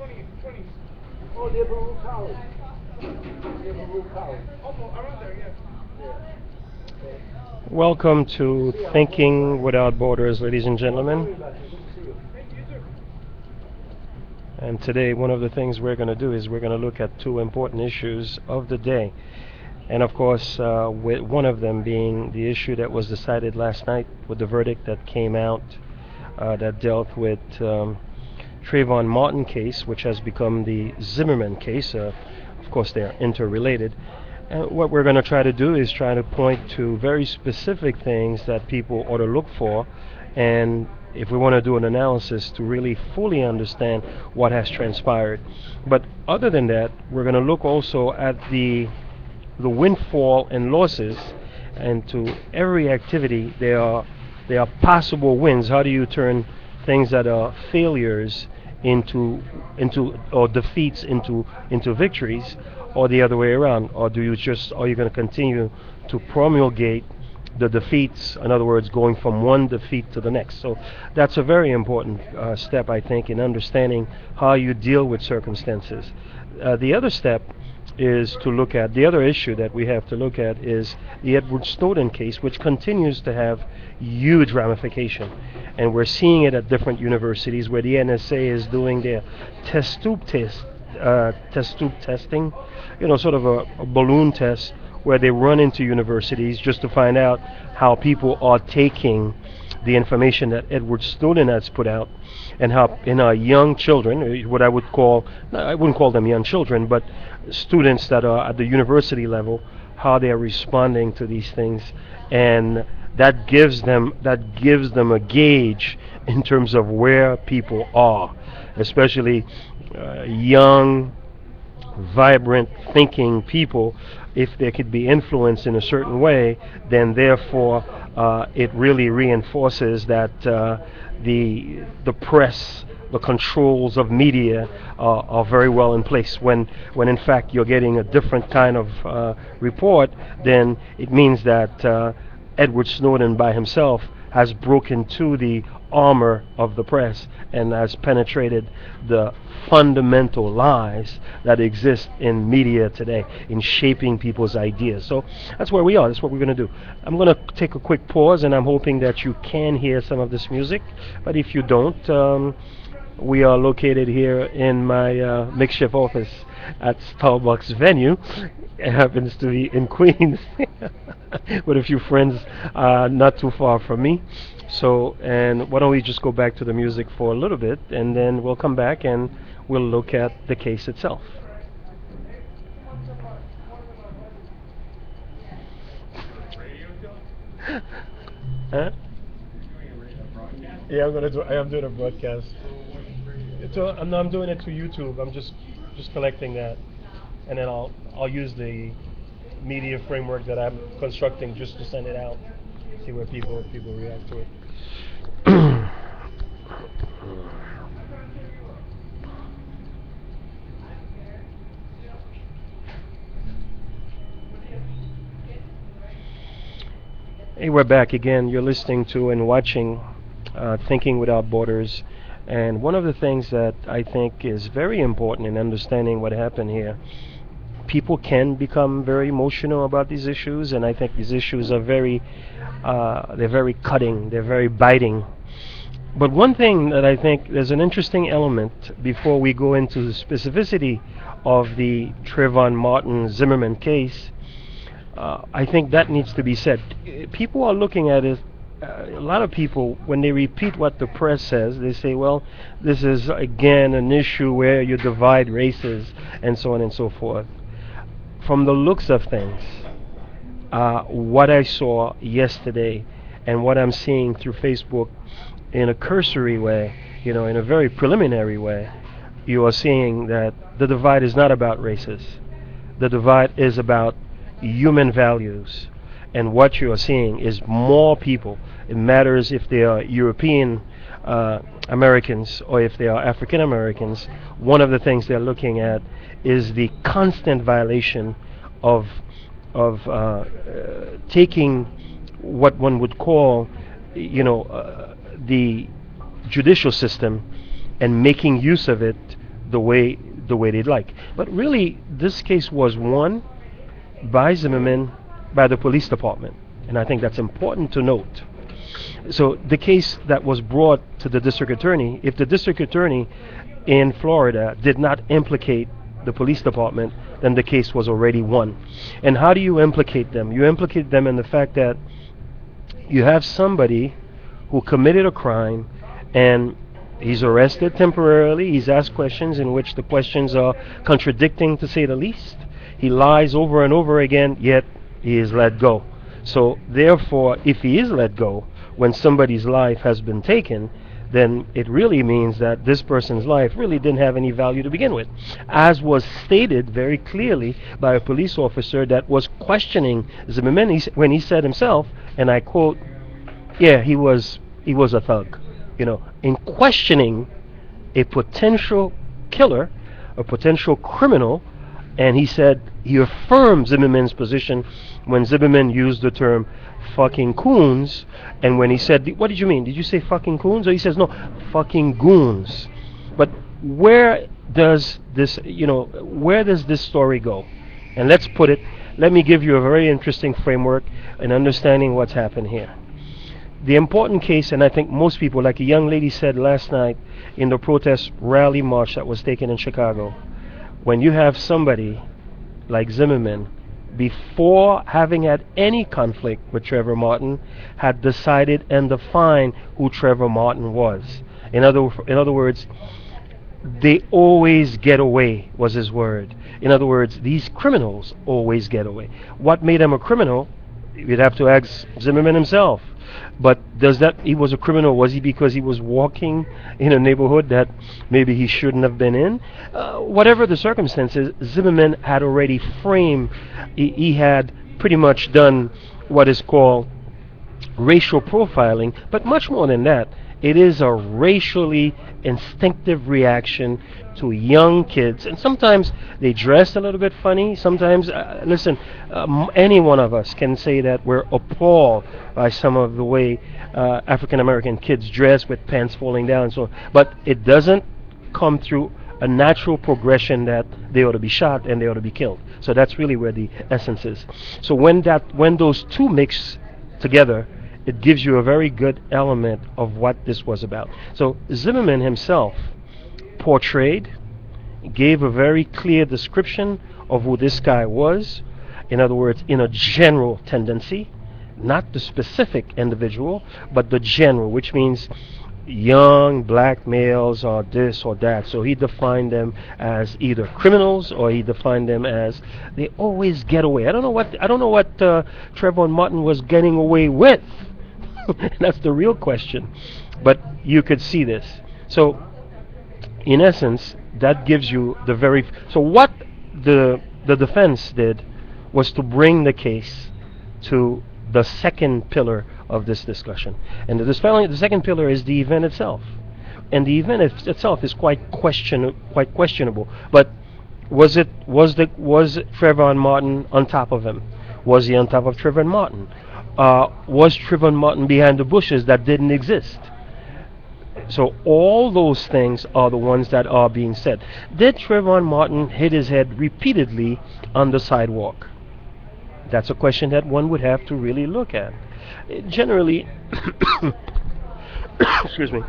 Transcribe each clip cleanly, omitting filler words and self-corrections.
Oh, they're Baruch College. They're Baruch College. Oh, around there, yeah. Welcome to Thinking Without Borders, ladies and gentlemen. And today, one of the things we're going to do is we're going to look at two important issues of the day. And of course, with one of them being the issue that was decided last night with the verdict that came out that dealt with Trayvon Martin case, which has become the Zimmerman case. Of course, they're interrelated. And what we're going to try to do is try to point to very specific things that people ought to look for, and if we want to do an analysis to really fully understand what has transpired. But other than that, we're going to look also at the windfall and losses, and to every activity there are possible wins. How do you turn things that are failures into or defeats into victories, or the other way around? Or are you going to continue to promulgate the defeats, in other words, going from one defeat to the next? So that's a very important step, I think, in understanding how you deal with circumstances. The other step is to look at the other issue that we have to look at is the Edward Snowden case, which continues to have huge ramification, and we're seeing it at different universities where the NSA is doing their test tube testing, sort of a balloon test where they run into universities just to find out how people are taking the information that Edward Snowden has put out, and how in our young children, what I wouldn't call them young children, but students that are at the university level, how they are responding to these things, and that gives them a gauge in terms of where people are, especially young, vibrant, thinking people. If they could be influenced in a certain way, then therefore it really reinforces that the press, the controls of media are very well in place. When in fact you're getting a different kind of report, then it means that Edward Snowden by himself has broken to the armor of the press and has penetrated the fundamental lies that exist in media today in shaping people's ideas. So that's where we are. That's what we're going to do. I'm going to take a quick pause, and I'm hoping that you can hear some of this music. But if you don't, we are located here in my makeshift office at Starbucks venue. It happens to be in Queens with a few friends not too far from me. So, and why don't we just go back to the music for a little bit, and then we'll come back and we'll look at the case itself. Huh? Yeah, I am doing a broadcast. I'm doing it to YouTube. I'm just collecting that, and then I'll use the media framework that I'm constructing just to send it out. See where people react to it. Hey, we're back again. You're listening to and watching Thinking Without Borders. And one of the things that I think is very important in understanding what happened here, people can become very emotional about these issues, and I think these issues are they're very cutting, they're very biting. But one thing that I think there's an interesting element before we go into the specificity of the Trayvon Martin Zimmerman case. I think that needs to be said. People are looking at it. A lot of people, when they repeat what the press says, they say, well, this is again an issue where you divide races and so on and so forth. From the looks of things, what I saw yesterday and what I'm seeing through Facebook in a cursory way, in a very preliminary way, you are seeing that the divide is not about races. The divide is about human values. And what you are seeing is more people. It matters if they are European Americans or if they are African Americans. One of the things they're looking at is the constant violation of taking what one would call, the judicial system and making use of it the way the way they'd like. But really, this case was won by Zimmerman, by the police department, and I think that's important to note. So the case that was brought to the district attorney, if the district attorney in Florida did not implicate the police department, then the case was already won. And how do you implicate them? You implicate them in the fact that you have somebody who committed a crime and he's arrested temporarily. He's asked questions in which the questions are contradicting, to say the least. He lies over and over again, yet he is let go. So therefore, if he is let go when somebody's life has been taken, then it really means that this person's life really didn't have any value to begin with, as was stated very clearly by a police officer that was questioning Zimmerman when he said himself, and I quote, yeah, he was a thug, in questioning a potential killer, a potential criminal. And he said he affirmed Zimmerman's position when Zimmerman used the term fucking coons. And when he said, what did you mean? Did you say fucking coons? Or he says, no, fucking goons. But where does this story go? And let me give you a very interesting framework in understanding what's happened here. The important case, and I think most people, like a young lady said last night in the protest rally march that was taken in Chicago, when you have somebody like Zimmerman, before having had any conflict with Trayvon Martin, had decided and defined who Trayvon Martin was. In other words, they always get away, was his word. In other words, these criminals always get away. What made him a criminal? You'd have to ask Zimmerman himself. But he was a criminal, was he because he was walking in a neighborhood that maybe he shouldn't have been in? Whatever the circumstances, Zimmerman had already framed, he had pretty much done what is called racial profiling, but much more than that. It is a racially instinctive reaction to young kids, and sometimes they dress a little bit funny. Sometimes, any one of us can say that we're appalled by some of the way African American kids dress with pants falling down. But it doesn't come through a natural progression that they ought to be shot and they ought to be killed. So that's really where the essence is. So when those two mix together, it gives you a very good element of what this was about. So Zimmerman himself gave a very clear description of who this guy was. In other words, in a general tendency, not the specific individual, but the general, which means young black males are this or that. So he defined them as either criminals, or he defined them as they always get away. I don't know what Trayvon Martin was getting away with. That's the real question. But you could see this. So in essence, that gives you so what the defense did was to bring the case to the second pillar of this discussion. And the second pillar is the event itself. And the event itself is quite questionable. But was Trayvon Martin on top of him? Was he on top of Trayvon Martin? Was Trayvon Martin behind the bushes that didn't exist? So all those things are the ones that are being said. Did Trayvon Martin hit his head repeatedly on the sidewalk? That's a question that one would have to really look at. Generally, excuse me.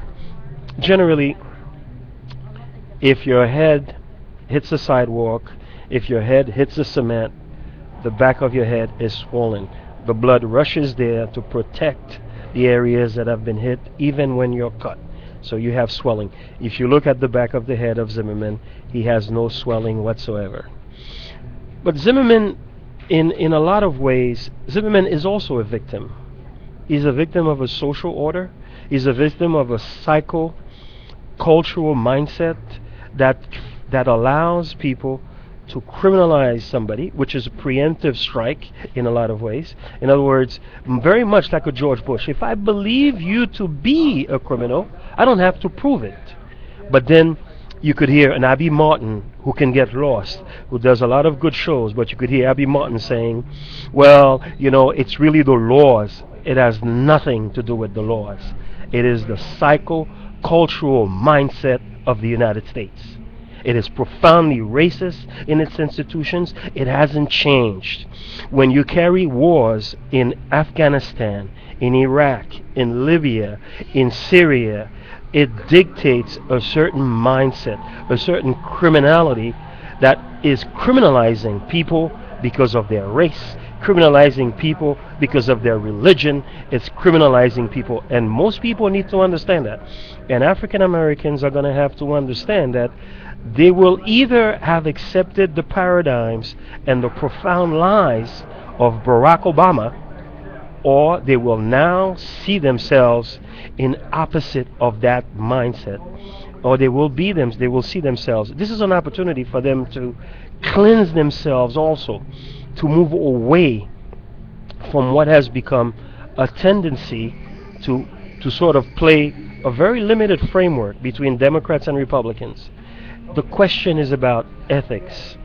Generally, if your head hits the sidewalk, if your head hits the cement, the back of your head is swollen. The blood rushes there to protect the areas that have been hit, even when you're cut. So you have swelling. If you look at the back of the head of Zimmerman, he has no swelling whatsoever. But Zimmerman, in a lot of ways, Zimmerman is also a victim. He's a victim of a social order. He's a victim of a psycho-cultural mindset that allows people to criminalize somebody, which is a preemptive strike in a lot of ways. In other words, very much like a George Bush. If I believe you to be a criminal, I don't have to prove it. But then you could hear an Abby Martin who can get lost, who does a lot of good shows, but you could hear Abby Martin saying, well, it's really the laws. It has nothing to do with the laws. It is the psycho-cultural mindset of the United States. It is profoundly racist in its institutions. It hasn't changed. When you carry wars in Afghanistan, in Iraq, in Libya, in Syria, it dictates a certain mindset, a certain criminality that is criminalizing people because of their race, criminalizing people because of their religion. It's criminalizing people, and most people need to understand that. And African Americans are going to have to understand that they will either have accepted the paradigms and the profound lies of Barack Obama, or they will now see themselves in opposite of that mindset, or they will see themselves. This is an opportunity for them to cleanse themselves also, to move away from what has become a tendency to sort of play a very limited framework between Democrats and Republicans. The question is about ethics,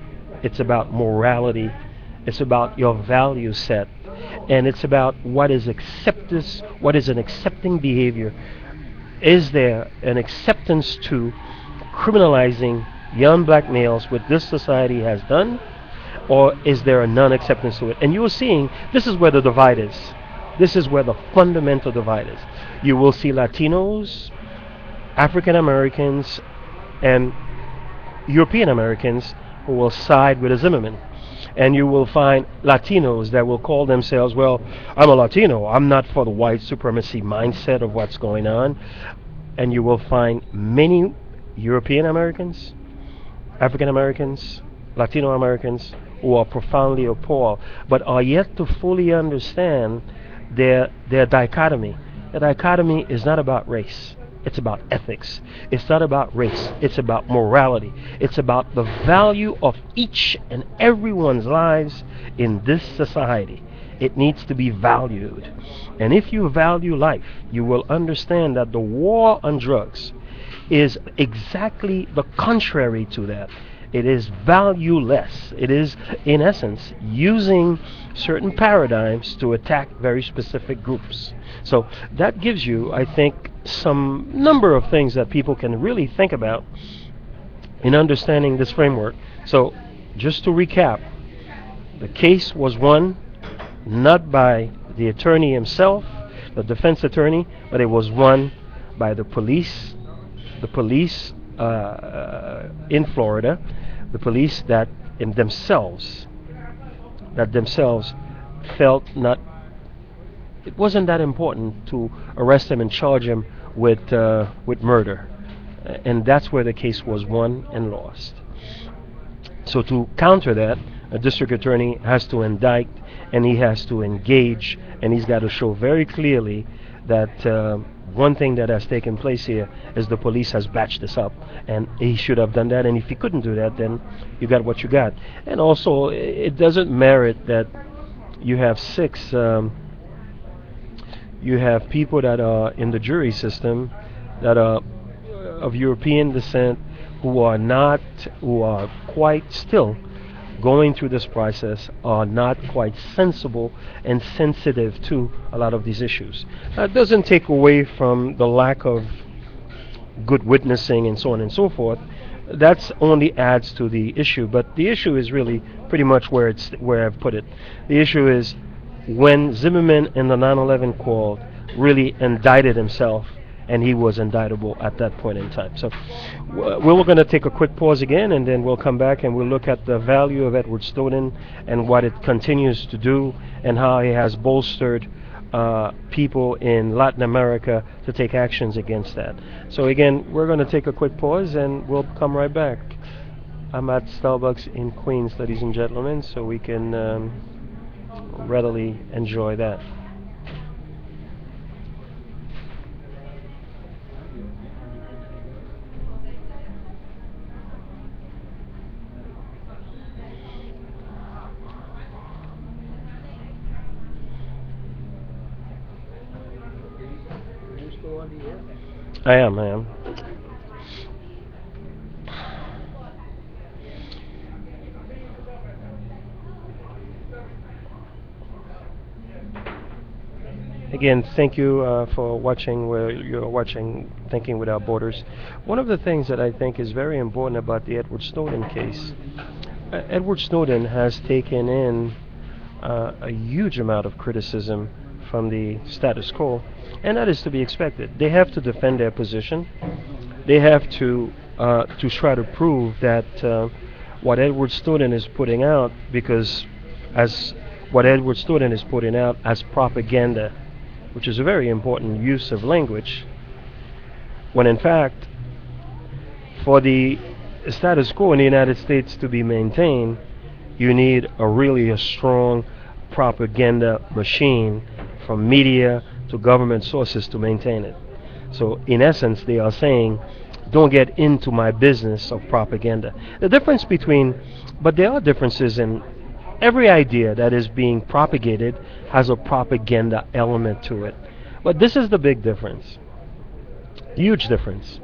it's about morality, it's about your value set, and it's about what is acceptance, what is an accepting behavior. Is there an acceptance to criminalizing young black males, what this society has done, or is there a non-acceptance to it? And you are seeing this is where the divide is. This is where the fundamental divide is. You will see Latinos, African Americans, and European Americans who will side with a Zimmerman. And you will find Latinos that will call themselves, well, I'm a Latino, I'm not for the white supremacy mindset of what's going on. And you will find many European Americans, African Americans, Latino Americans who are profoundly appalled, but are yet to fully understand their dichotomy. The dichotomy is not about race. It's about ethics. It's not about race. It's about morality. It's about the value of each and everyone's lives in this society. It needs to be valued. And if you value life, you will understand that the war on drugs is exactly the contrary to that. It is valueless. It is, in essence, using certain paradigms to attack very specific groups. So that gives you, I think, some number of things that people can really think about in understanding this framework. So just to recap, the case was won not by the attorney himself, the defense attorney, but it was won by the police in Florida, the police that themselves felt not, it wasn't that important to arrest him and charge him with murder, and that's where the case was won and lost. So to counter that, a district attorney has to indict, and he has to engage, and he's got to show very clearly that one thing that has taken place here is the police has batched this up, and he should have done that. And if he couldn't do that, then you got what you got. And also, it doesn't merit that you have you have people that are in the jury system that are of European descent who are quite still going through this process, are not quite sensible and sensitive to a lot of these issues. That doesn't take away from the lack of good witnessing and so on and so forth. That's only adds to the issue, but the issue is really pretty much where I've put it. The issue is when Zimmerman in the 9/11 call really indicted himself, and he was indictable at that point in time. So we're going to take a quick pause again, and then we'll come back and we'll look at the value of Edward Snowden and what it continues to do, and how he has bolstered people in Latin America to take actions against that. So again, we're going to take a quick pause and we'll come right back. I'm at Starbucks in Queens, ladies and gentlemen, so we can readily enjoy that. I am. Again, thank you for watching where you're watching Thinking Without Borders. One of the things that I think is very important about the Edward Snowden case, Edward Snowden has taken in a huge amount of criticism from the status quo, and that is to be expected. They have to defend their position. They have to try to prove that what Edward Snowden is putting out, because as what Edward Snowden is putting out as propaganda, which is a very important use of language, when in fact, for the status quo in the United States to be maintained, you need a strong propaganda machine from media to government sources to maintain it. So, in essence, they are saying, don't get into my business of propaganda. The difference between, but there are differences in every idea that is being propagated has a propaganda element to it. But this is the big difference. Huge difference.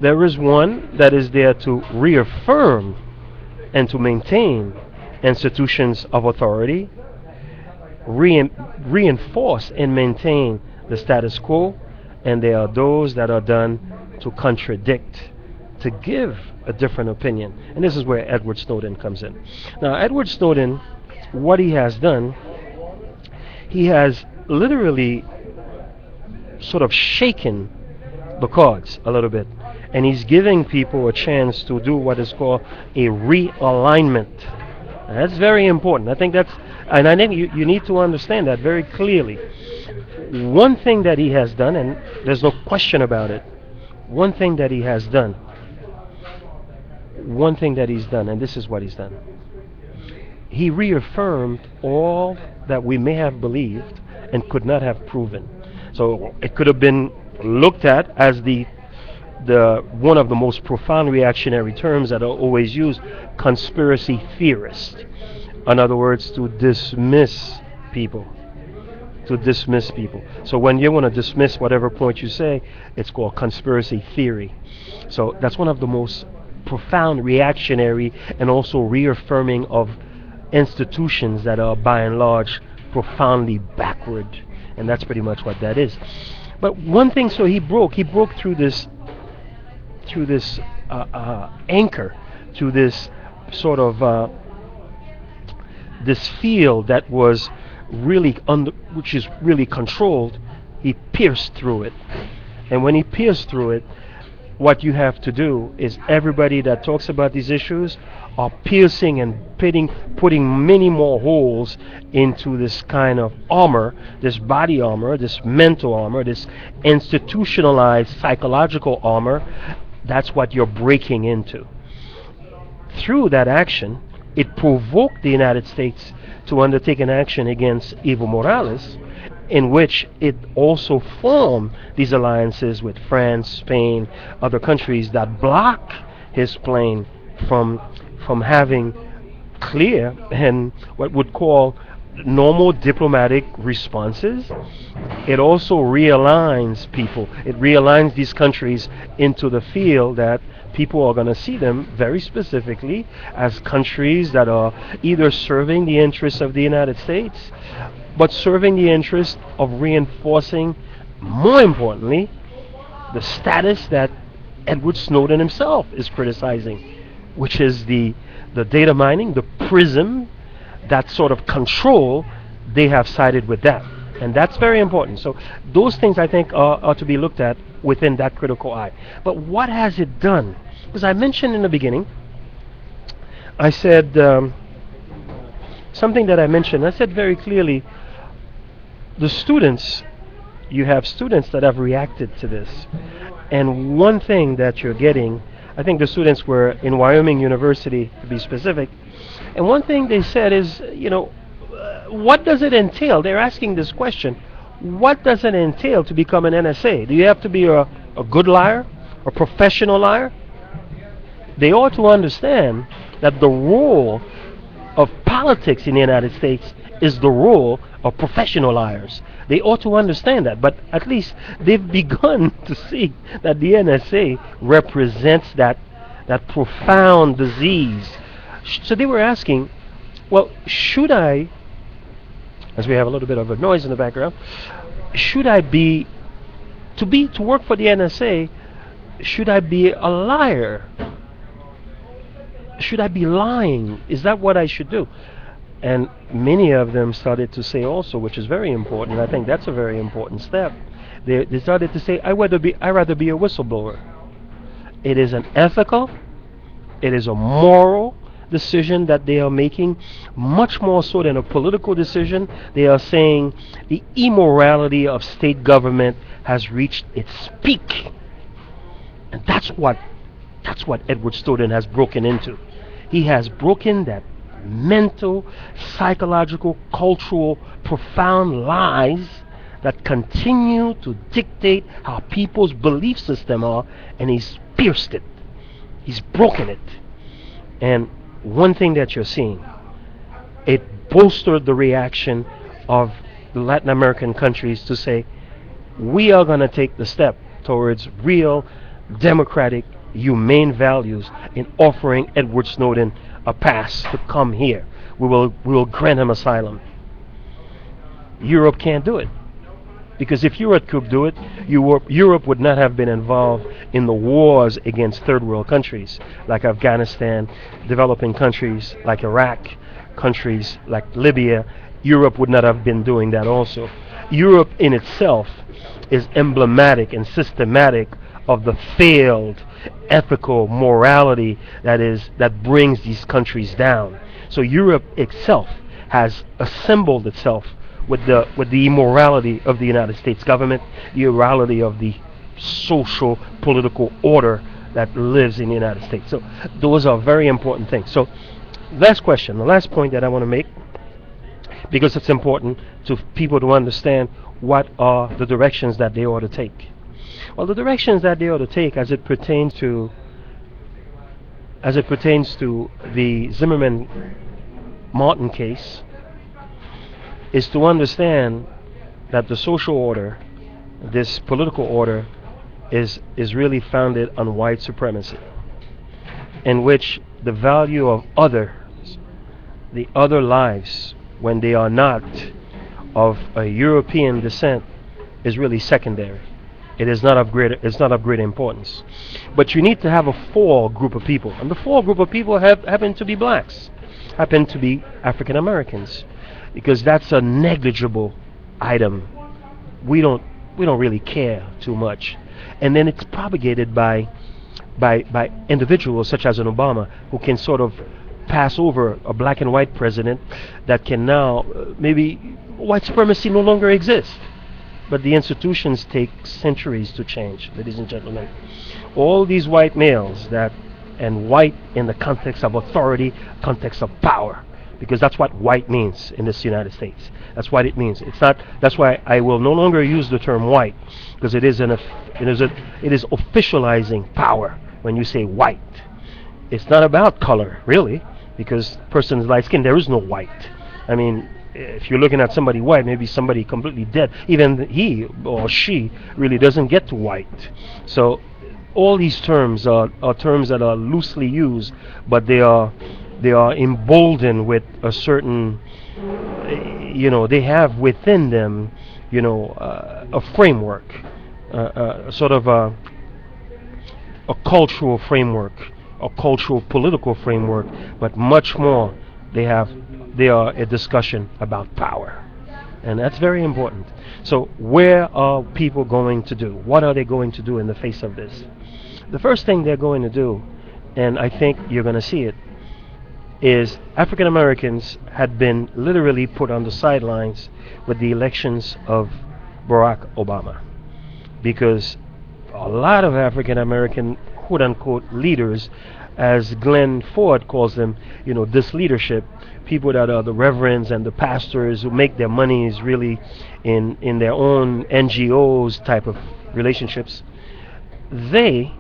There is one that is there to reaffirm and to maintain institutions of authority, reinforce and maintain the status quo, and there are those that are done to contradict, to give a different opinion. And this is where Edward Snowden comes in. Now, Edward Snowden, what he has done, he has literally sort of shaken the cards a little bit. And he's giving people a chance to do what is called a realignment. And that's very important. And I think you need to understand that very clearly. One thing that he has done, and there's no question about it, one thing that he's done, and this is what he's done. He reaffirmed all that we may have believed and could not have proven. So it could have been looked at as the one of the most profound reactionary terms that are always used, conspiracy theorist. In other words, to dismiss people. So when you want to dismiss whatever point you say, it's called conspiracy theory. So that's one of the most profound reactionary and also reaffirming of institutions that are by and large profoundly backward. And that's pretty much what that is. But one thing, so he broke through this anchor, to this sort of this field that was really which is really controlled. He pierced through it, and when he pierced through it, what you have to do is everybody that talks about these issues are piercing and putting many more holes into this kind of armor, this body armor, this mental armor, this institutionalized psychological armor. That's what you're breaking into. Through that action, it provoked the United States to undertake an action against Evo Morales, in which it also formed these alliances with France, Spain, other countries that block his plane from having clear and what would call normal diplomatic responses. It also realigns people. It realigns these countries into the field that people are going to see them very specifically as countries that are either serving the interests of the United States, but serving the interest of reinforcing, more importantly, the status that Edward Snowden himself is criticizing, which is the data mining, the PRISM, that sort of control. They have sided with that. And that's very important. So those things, I think, are to be looked at within that critical eye. But what has it done? Because I mentioned in the beginning, I said something that I said very clearly, the students, you have students that have reacted to this. And one thing that you're getting, I think the students were in Wyoming University, to be specific, and one thing they said is, what does it entail? They're asking this question. What does it entail to become an NSA? Do you have to be a good liar, a professional liar? They ought to understand that the role of politics in the United States is the role of professional liars. They ought to understand that, but at least they've begun to see that the NSA represents that profound disease. So they were asking, well, should I, as we have a little bit of a noise in the background, should I be to work for the NSA? Should I be a liar? Should I be lying? Is that what I should do? And many of them started to say also, which is very important. I think that's a very important step. They started to say, I rather be a whistleblower. It is an ethical, it is a moral decision that they are making, much more so than a political decision. They are saying the immorality of state government has reached its peak, and that's what Edward Snowden has broken into. He has broken that mental, psychological, cultural, profound lies that continue to dictate how people's belief system are, and he's pierced it. He's broken it. And one thing that you're seeing, it bolstered the reaction of the Latin American countries to say, we are going to take the step towards real democratic, humane values in offering Edward Snowden a pass to come here. We will grant him asylum. Europe can't do it. Because if Europe could do it, Europe would not have been involved in the wars against third world countries like Afghanistan, developing countries like Iraq, countries like Libya. Europe would not have been doing that also. Europe in itself is emblematic and systematic of the failed ethical morality that brings these countries down. So Europe itself has assembled itself with the immorality of the United States government, the immorality of the social political order that lives in the United States. So those are very important things. So last question, the last point that I want to make, because it's important to people to understand what are the directions that they ought to take. Well, the directions that they ought to take as it pertains to the Zimmerman Martin case is to understand that the social order, this political order, is really founded on white supremacy, in which the value of others, the other lives, when they are not of a European descent, is really secondary. It is not of great importance. But you need to have a four group of people, and the four group of people happen to be blacks, happen to be African Americans, because that's a negligible item. We don't really care too much, and then it's propagated by individuals such as an Obama, who can sort of pass over a black and white president that can now maybe white supremacy no longer exists. But the institutions take centuries to change, ladies and gentlemen. All these white males and white in the context of authority, context of power, because that's what white means in this United States. That's what it means. It's not. That's why I will no longer use the term white, because it is officializing power when you say white. It's not about color, really, because person is light skinned. There is no white. I mean, if you're looking at somebody white, maybe somebody completely dead. Even he or she really doesn't get to white. So all these terms are terms that are loosely used, but they are emboldened with a certain, they have within them, a framework, sort of a cultural framework, a cultural political framework, but much more they are a discussion about power. And that's very important. So where are people going to do? What are they going to do in the face of this? The first thing they're going to do, and I think you're going to see it, is African Americans had been literally put on the sidelines with the elections of Barack Obama, because a lot of African American quote unquote leaders, as Glenn Ford calls them, this leadership, people that are the reverends and the pastors who make their monies really in their own NGOs type of relationships, they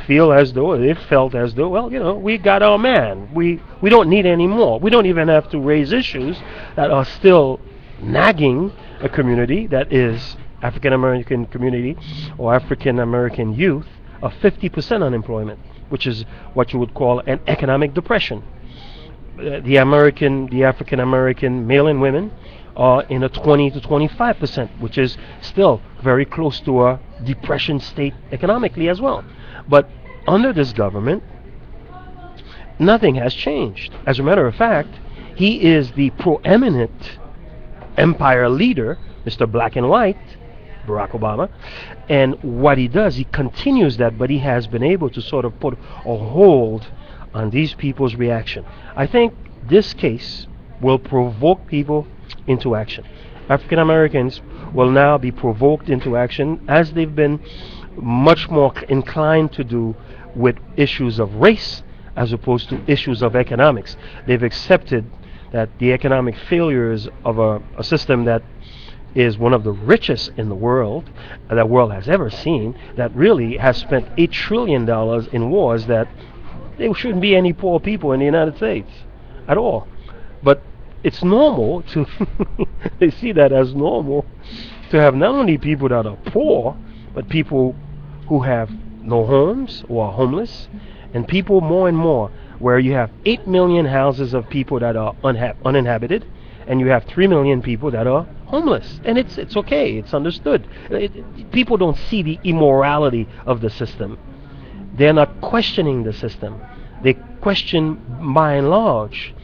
felt as though, well, we got our man. We don't need any more. We don't even have to raise issues that are still nagging a community that is African American community or African American youth of 50% unemployment, which is what you would call an economic depression. The African American male and women are in a 20 to 25%, which is still very close to a depression state economically as well. But under this government, nothing has changed. As a matter of fact, he is the proeminent empire leader, Mr. Black and White, Barack Obama. And what he does, he continues that, but he has been able to sort of put a hold on these people's reaction. I think this case will provoke people into action. African Americans will now be provoked into action, as they've been much more inclined to do with issues of race as opposed to issues of economics. They've accepted that the economic failures of a system that is one of the richest in the world has ever seen, that really has spent $8 trillion in wars, that there shouldn't be any poor people in the United States at all. But it's normal to they see that as normal to have not only people that are poor, but people who have no homes or are homeless, and people more and more where you have 8 million houses of people that are uninhabited, and you have 3 million people that are homeless. And it's okay, it's understood. People don't see the immorality of the system. They're not questioning the system. They question, by and large,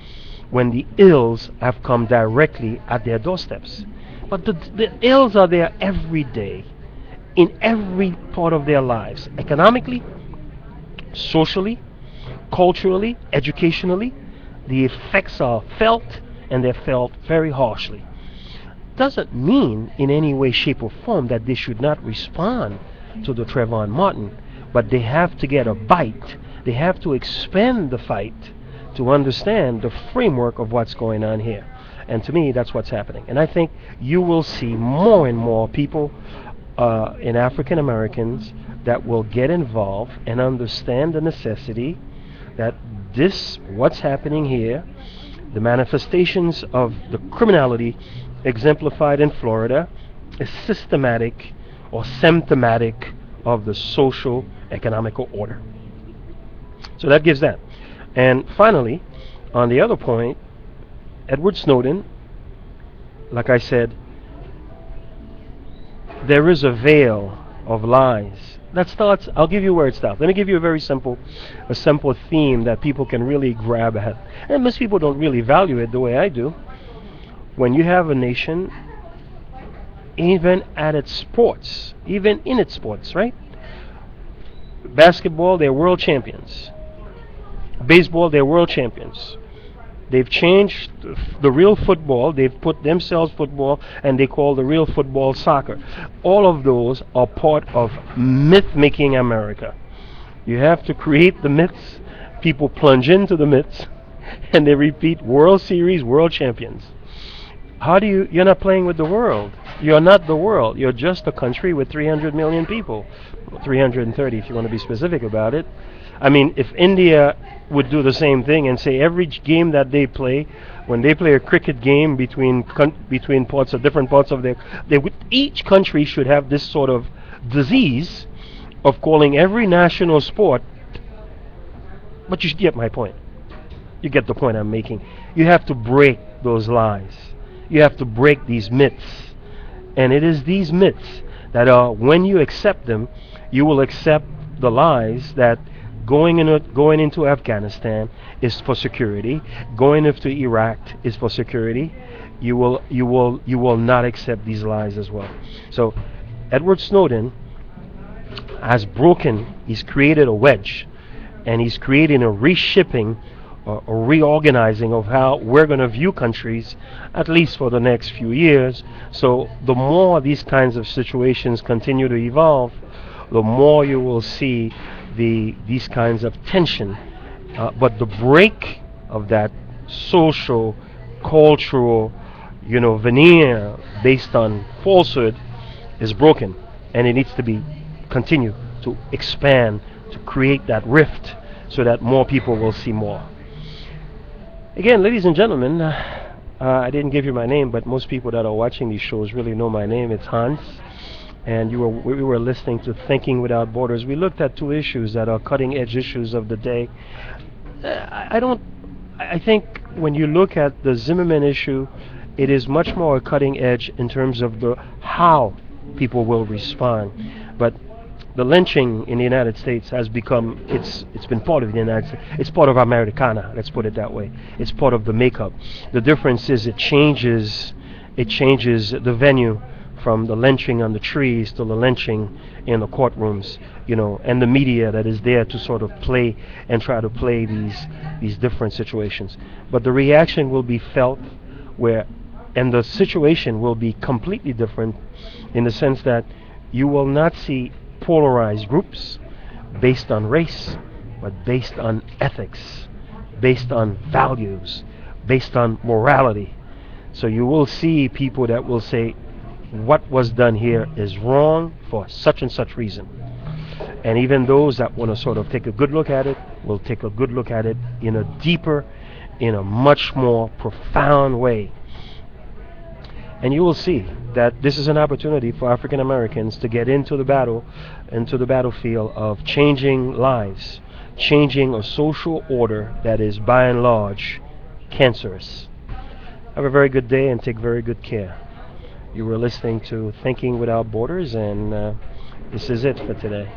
when the ills have come directly at their doorsteps. But the ills are there every day, in every part of their lives, economically, socially, culturally, educationally. The effects are felt, and they're felt very harshly. Doesn't mean in any way, shape, or form that they should not respond to the Trayvon Martin, but they have to get a bite. They have to expand the fight to understand the framework of what's going on here. And to me, that's what's happening. And I think you will see more and more people in African Americans that will get involved and understand the necessity that what's happening here, the manifestations of the criminality exemplified in Florida, is systematic or symptomatic of the social economical order. So that gives that. And finally, on the other point, Edward Snowden, like I said, there is a veil of lies that starts. I'll give you where it starts. Let me give you a simple theme that people can really grab at. And most people don't really value it the way I do. When you have a nation, even at its sports, even in its sports, right? Basketball, they're world champions. Baseball, they're world champions. They've changed the real football. They've put themselves football, and they call the real football soccer. All of those are part of myth-making America. You have to create the myths. People plunge into the myths, and they repeat World Series, world champions. You're not playing with the world. You're not the world. You're just a country with 300 million people. 330 if you want to be specific about it. I mean, if India would do the same thing and say every game that they play, when they play a cricket game between different parts of each country should have this sort of disease of calling every national sport. But you get my point. You get the point I'm making. You have to break those lies. You have to break these myths. And it is these myths that are, when you accept them, you will accept the lies that going into Afghanistan is for security. Going into Iraq is for security. You will not accept these lies as well. So Edward Snowden he's created a wedge, and he's creating a reshaping, a reorganizing of how we're going to view countries, at least for the next few years. So the more these kinds of situations continue to evolve, the more you will see these kinds of tension. But the break of that social, cultural, veneer based on falsehood is broken, and it needs to continue to expand, to create that rift so that more people will see more. Again, ladies and gentlemen, I didn't give you my name, but most people that are watching these shows really know my name. It's Hans. And we were listening to Thinking Without Borders. We looked at two issues that are cutting-edge issues of the day. I think when you look at the Zimmerman issue it is much more cutting edge in terms of the how people will respond. But the lynching in the United States has become, it's been part of the United States. It's part of Americana, let's put it that way. It's part of the makeup. The difference is it changes the venue from the lynching on the trees to the lynching in the courtrooms, and the media that is there to sort of play and try to play these different situations. But the reaction will be felt and the situation will be completely different in the sense that you will not see polarized groups based on race, but based on ethics, based on values, based on morality. So you will see people that will say, what was done here is wrong for such and such reason. And even those that want to sort of take a good look at it will take a good look at it in a much more profound way. And you will see that this is an opportunity for African Americans to get into the battlefield of changing lives, changing a social order that is by and large cancerous. Have a very good day and take very good care. You were listening to Thinking Without Borders, and this is it for today.